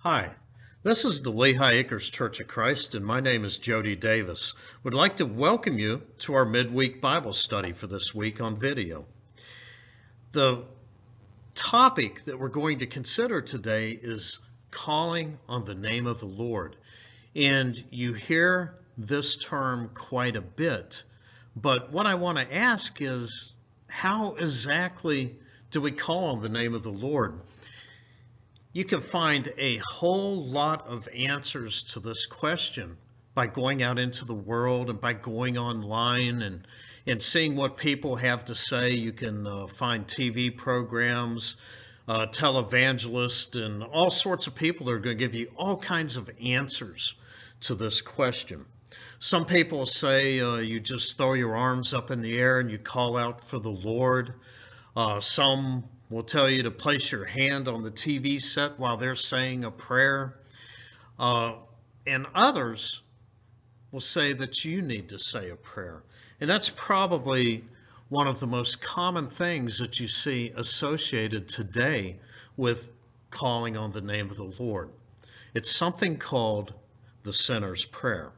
Hi, this is the Lehigh Acres Church of Christ, and my name is Jody Davis. Would like to welcome you to our midweek Bible study for this week on video. The topic that we're going to consider today is calling on the name of the Lord. And you hear this term quite a bit, but what I want to ask is, how exactly do we call on the name of the Lord? You can find a whole lot of answers to this question by going out into the world and by going online and seeing what people have to say. You can find TV programs, televangelists, and all sorts of people that are going to give you all kinds of answers to this question. Some people say you just throw your arms up in the air and you call out for the Lord. Some will tell you to place your hand on the TV set while they're saying a prayer. And others will say that you need to say a prayer. And that's probably one of the most common things that you see associated today with calling on the name of the Lord. It's something called the sinner's prayer.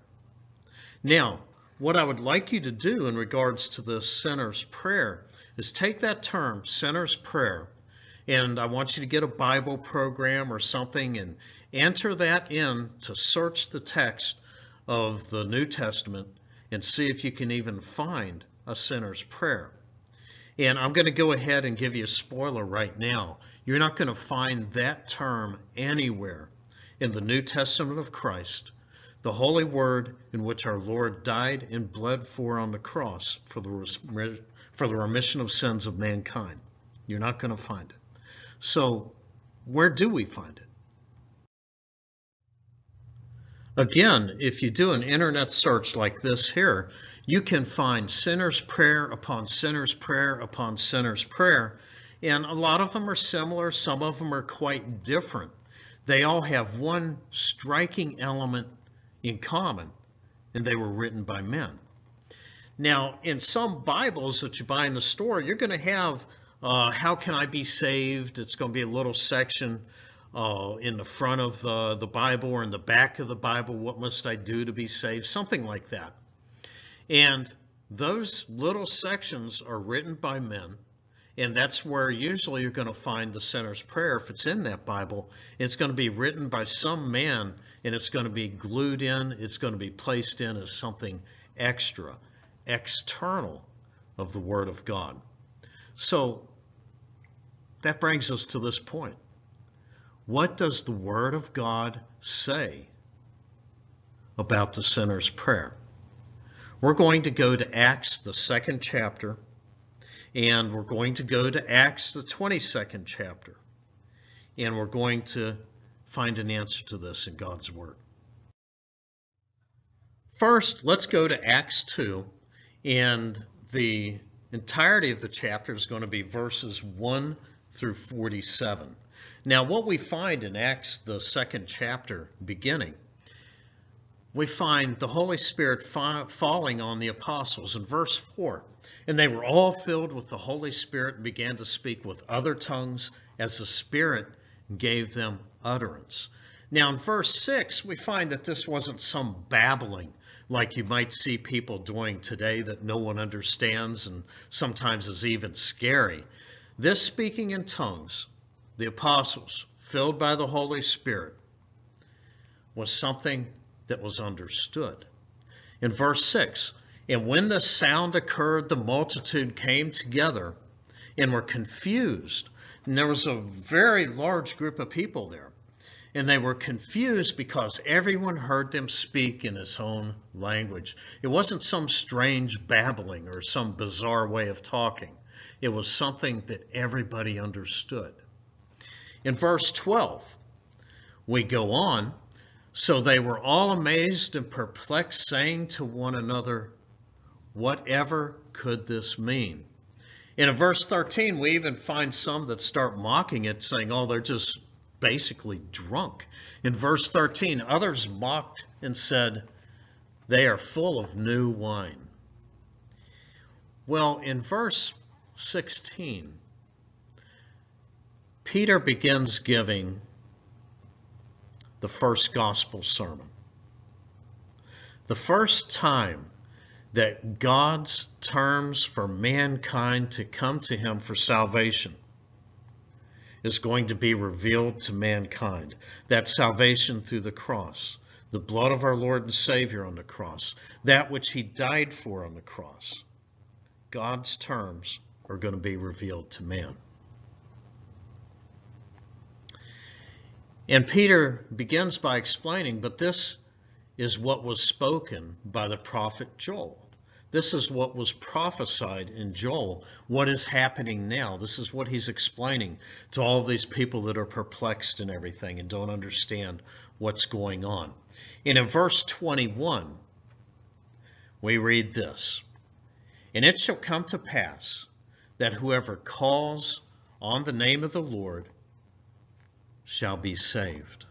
Now, what I would like you to do in regards to the sinner's prayer is take that term, sinner's prayer, and I want you to get a Bible program or something and enter that in to search the text of the New Testament and see if you can even find a sinner's prayer. And I'm going to go ahead and give you a spoiler right now. You're not going to find that term anywhere in the New Testament of Christ, the holy word in which our Lord died and bled for on the cross for the remission of sins of mankind. You're not going to find it. So where do we find it? Again, if you do an internet search like this here, you can find sinner's prayer upon sinner's prayer upon sinner's prayer. And a lot of them are similar. Some of them are quite different. They all have one striking element in common, and they were written by men. Now, in some Bibles that you buy in the store, you're going to have how can I be saved? It's going to be a little section in the front of the Bible or in the back of the Bible. What must I do to be saved? Something like that. And those little sections are written by men. And that's where usually you're going to find the sinner's prayer. If it's in that Bible, it's going to be written by some man, and it's going to be glued in. It's going to be placed in as something extra, external of the Word of God. So that brings us to this point. What does the Word of God say about the sinner's prayer? We're going to go to Acts, the 2nd chapter, and we're going to go to Acts, the 22nd chapter, and we're going to find an answer to this in God's Word. First, let's go to Acts 2, and the entirety of the chapter is going to be verses 1 through 47. Now, what we find in Acts, the 2nd chapter, beginning, we find the Holy Spirit falling on the apostles. In verse 4, and they were all filled with the Holy Spirit and began to speak with other tongues as the Spirit gave them utterance. Now, in verse 6, we find that this wasn't some babbling like you might see people doing today that no one understands and sometimes is even scary. This speaking in tongues, the apostles, filled by the Holy Spirit, was something that was understood. In verse 6, and when the sound occurred, the multitude came together and were confused. And there was a very large group of people there. And they were confused because everyone heard them speak in his own language. It wasn't some strange babbling or some bizarre way of talking. It was something that everybody understood. In verse 12, we go on. So they were all amazed and perplexed, saying to one another, whatever could this mean? And in verse 13, we even find some that start mocking it, saying, oh, they're just basically drunk. In verse 13, others mocked and said, they are full of new wine. Well, in verse 16, Peter begins giving the first gospel sermon. The first time that God's terms for mankind to come to him for salvation is going to be revealed to mankind. That salvation through the cross, the blood of our Lord and Savior on the cross, that which he died for on the cross. God's terms are going to be revealed to man. And Peter begins by explaining, but this is what was spoken by the prophet Joel. This is what was prophesied in Joel, what is happening now. This is what he's explaining to all of these people that are perplexed and everything and don't understand what's going on. And in verse 21, we read this, "And it shall come to pass that whoever calls on the name of the Lord shall be saved."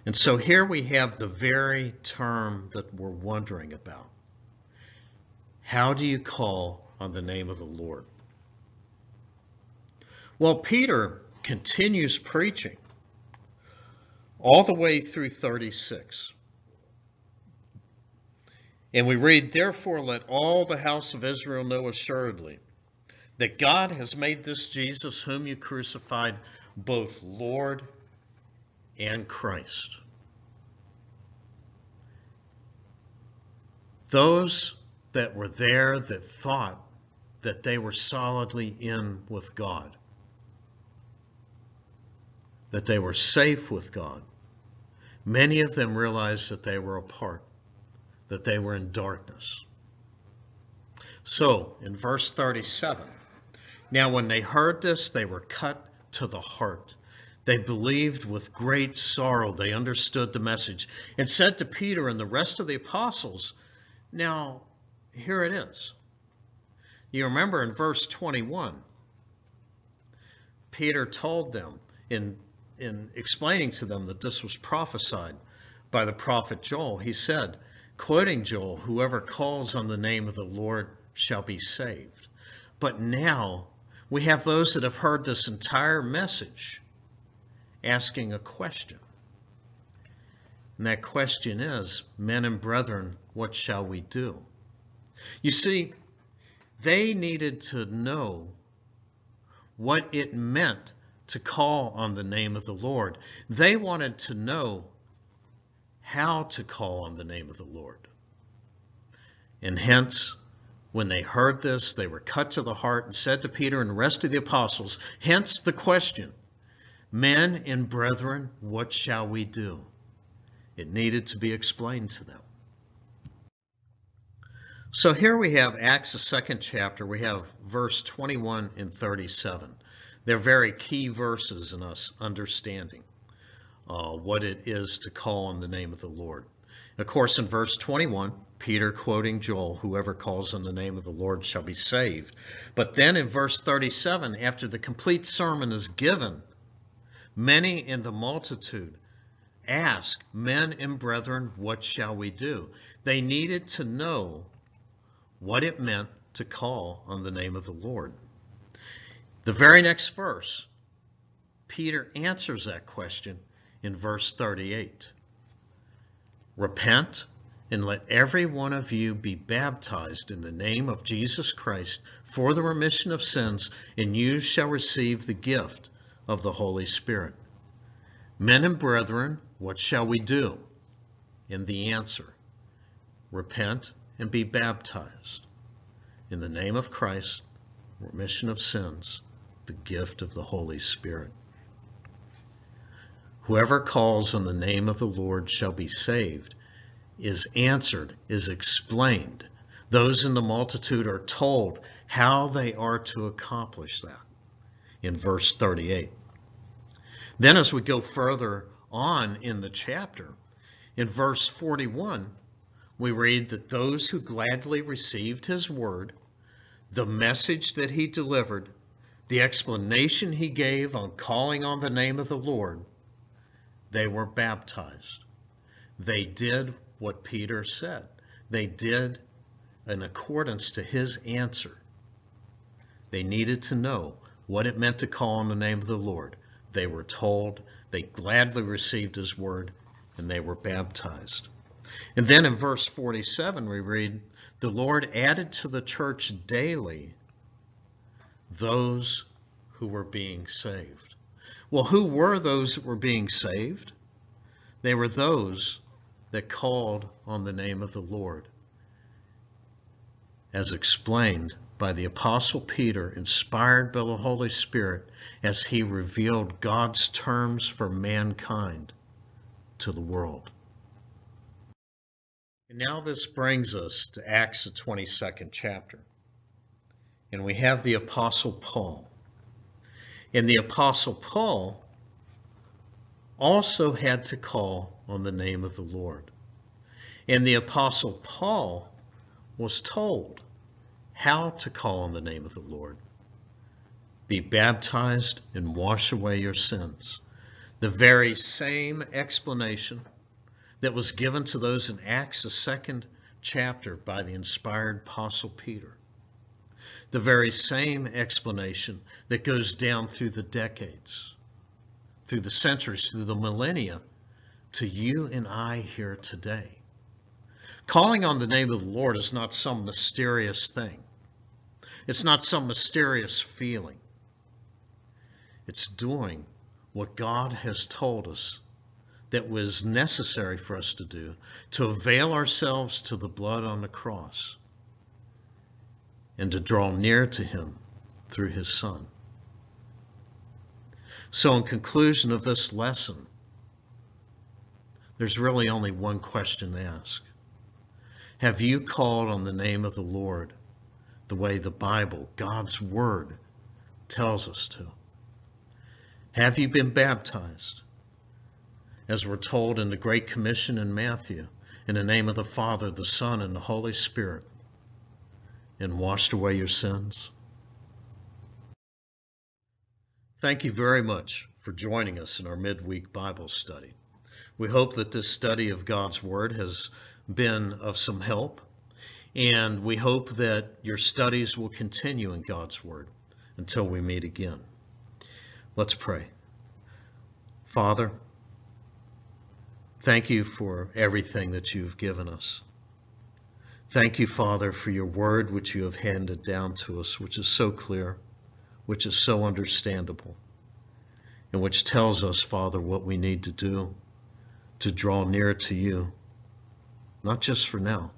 And so here we have the very term that we're wondering about. How do you call on the name of the Lord? Well, Peter continues preaching all the way through 36. And we read, "Therefore let all the house of Israel know assuredly that God has made this Jesus whom you crucified both Lord and Christ." Those that were there that thought that they were solidly in with God, that they were safe with God, many of them realized that they were apart, that they were in darkness. So, in verse 37, "Now when they heard this, they were cut to the heart. They believed with great sorrow. They understood the message and said to Peter and the rest of the apostles," Now, here it is. You remember in verse 21, Peter told them in explaining to them that this was prophesied by the prophet Joel. He said, quoting Joel, "Whoever calls on the name of the Lord shall be saved." But now we have those that have heard this entire message asking a question. And that question is, "Men and brethren, what shall we do?" You see, they needed to know what it meant to call on the name of the Lord. They wanted to know how to call on the name of the Lord. And hence, when they heard this, they were cut to the heart and said to Peter and the rest of the apostles, hence the question, "Men and brethren, what shall we do?" It needed to be explained to them. So here we have Acts, the 2nd chapter. We have verse 21 and 37. They're very key verses in us understanding what it is to call on the name of the Lord. Of course, in verse 21, Peter quoting Joel, "Whoever calls on the name of the Lord shall be saved." But then in verse 37, after the complete sermon is given, many in the multitude ask, "Men and brethren, what shall we do?" They needed to know what it meant to call on the name of the Lord. The very next verse, Peter answers that question in verse 38. "Repent and let every one of you be baptized in the name of Jesus Christ for the remission of sins, and you shall receive the gift of the Holy Spirit." Men and brethren, what shall we do? And the answer, repent and be baptized in the name of Christ, remission of sins, the gift of the Holy Spirit. Whoever calls on the name of the Lord shall be saved is answered, is explained. Those in the multitude are told how they are to accomplish that in verse 38. Then as we go further on in the chapter, in verse 41, we read that those who gladly received his word, the message that he delivered, the explanation he gave on calling on the name of the Lord, they were baptized. They did what Peter said. They did in accordance to his answer. They needed to know what it meant to call on the name of the Lord. they were told, they gladly received his word, and they were baptized. And then in verse 47 we read, the Lord added to the church daily those who were being saved. Well, who were those that were being saved? They were those that called on the name of the Lord, as explained by the Apostle Peter, inspired by the Holy Spirit, as he revealed God's terms for mankind to the world. And now this brings us to Acts, the 22nd chapter. And we have the Apostle Paul. And the Apostle Paul also had to call on the name of the Lord. And the Apostle Paul was told how to call on the name of the Lord. Be baptized and wash away your sins. The very same explanation that was given to those in Acts, the 2nd chapter, by the inspired Apostle Peter. The very same explanation that goes down through the decades, through the centuries, through the millennia, to you and I here today. Calling on the name of the Lord is not some mysterious thing. It's not some mysterious feeling. It's doing what God has told us that was necessary for us to do, to avail ourselves to the blood on the cross and to draw near to him through his Son. So in conclusion of this lesson, there's really only one question to ask. Have you called on the name of the Lord the way the Bible, God's Word, tells us to? Have you been baptized, as we're told in the Great Commission in Matthew, in the name of the Father, the Son, and the Holy Spirit, and washed away your sins? Thank you very much for joining us in our midweek Bible study. We hope that this study of God's Word has been of some help, and we hope that your studies will continue in God's Word until we meet again. Let's pray. Father, thank you for everything that you've given us. Thank you, Father, for your word which you have handed down to us, which is so clear, which is so understandable, and which tells us, Father, what we need to do to draw near to you, not just for now,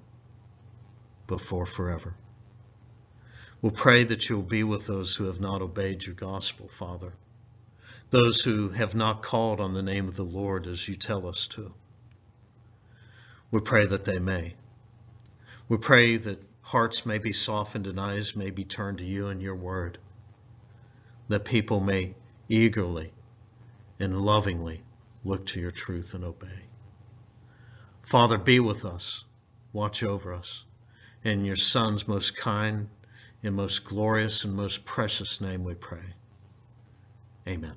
but for forever. We'll pray that you'll be with those who have not obeyed your gospel, Father, those who have not called on the name of the Lord as you tell us to. We pray that they may. We pray that hearts may be softened and eyes may be turned to you and your word, that people may eagerly and lovingly look to your truth and obey. Father, be with us, watch over us. In your Son's most kind and most glorious and most precious name we pray. Amen.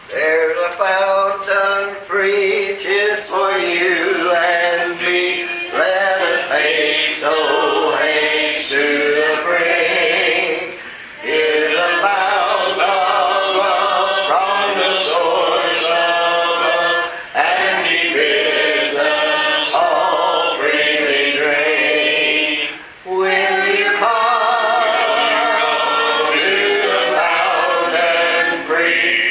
There's a fountain free just for you and me. Let us haste, oh haste to the brink. Here's a fountain of love from the source of love, and he bids us all freely drink. Will you come to the fountain free?